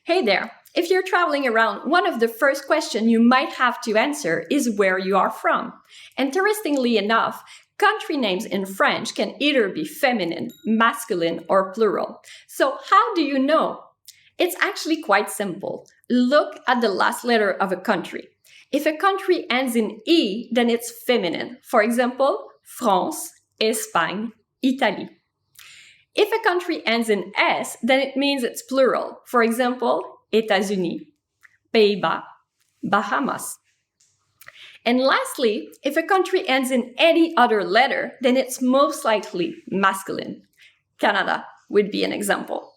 Hey there! If you're traveling around, one of the first questions you might have to answer is where you are from. Interestingly enough, country names in French can either be feminine, masculine, or plural. So how do you know? It's actually quite simple. Look at the last letter of a country. If a country ends in E, then it's feminine. For example, France, Espagne, Italy. If a country ends in S, then it means it's plural. For example, États-Unis, Pays-Bas, Bahamas. And lastly, if a country ends in any other letter, then it's most likely masculine. Canada would be an example.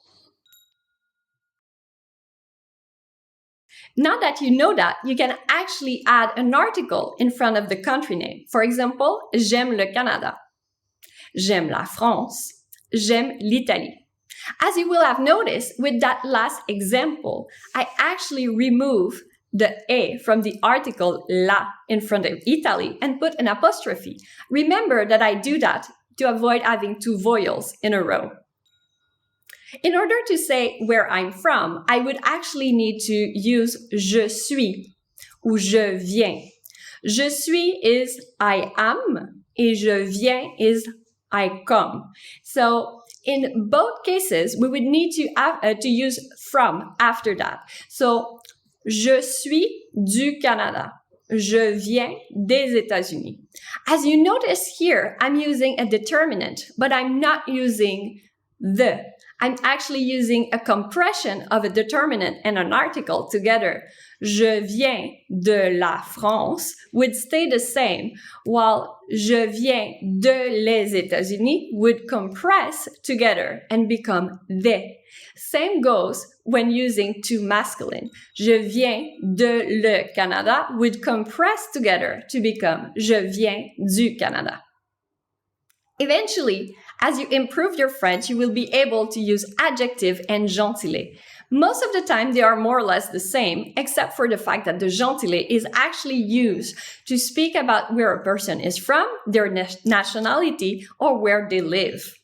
Now that you know that, you can actually add an article in front of the country name. For example, j'aime le Canada, j'aime la France, j'aime l'Italie. As you will have noticed with that last example, I actually remove the A from the article la in front of Italy and put an apostrophe. Remember that I do that to avoid having two vowels in a row. In order to say where I'm from, I would actually need to use je suis ou je viens. Je suis is I am, et je viens is I come. So in both cases, we would need to use from after that. So, je suis du Canada. Je viens des États-Unis. As you notice here, I'm using a determinant, but I'm not using the. I'm actually using a compression of a determinant and an article together. Je viens de la France would stay the same, while je viens de les États-Unis would compress together and become des. Same goes when using two masculine. Je viens de le Canada would compress together to become je viens du Canada. Eventually, as you improve your French, you will be able to use adjective and gentilé. Most of the time, they are more or less the same, except for the fact that the gentilé is actually used to speak about where a person is from, their nationality, or where they live.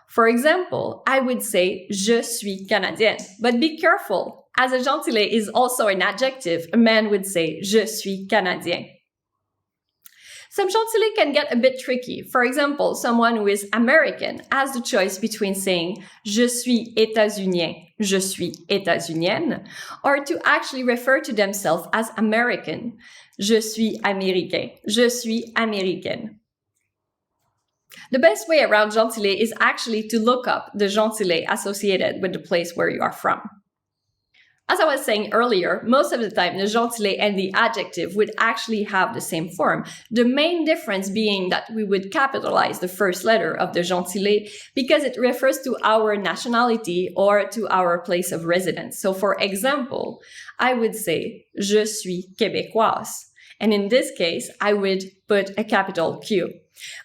For example, I would say, je suis canadienne, but be careful. As a gentilé is also an adjective, a man would say, je suis canadien. Some gentilé can get a bit tricky. For example, someone who is American has the choice between saying je suis états-unien, je suis états-unienne, or to actually refer to themselves as American. Je suis américain, je suis américaine. The best way around gentilé is actually to look up the gentilé associated with the place where you are from. As I was saying earlier, most of the time the gentilé and the adjective would actually have the same form. The main difference being that we would capitalize the first letter of the gentilé because it refers to our nationality or to our place of residence. So for example, I would say, je suis québécoise. And in this case, I would put a capital Q.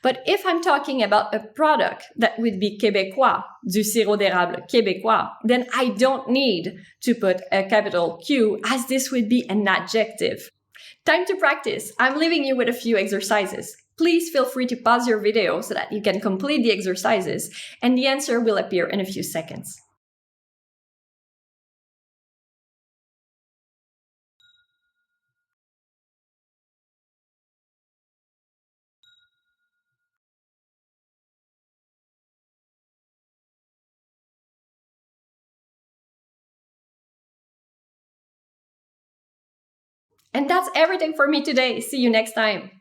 But if I'm talking about a product that would be québécois, du sirop d'érable québécois, then I don't need to put a capital Q as this would be an adjective. Time to practice. I'm leaving you with a few exercises. Please feel free to pause your video so that you can complete the exercises and the answer will appear in a few seconds. And that's everything for me today. See you next time.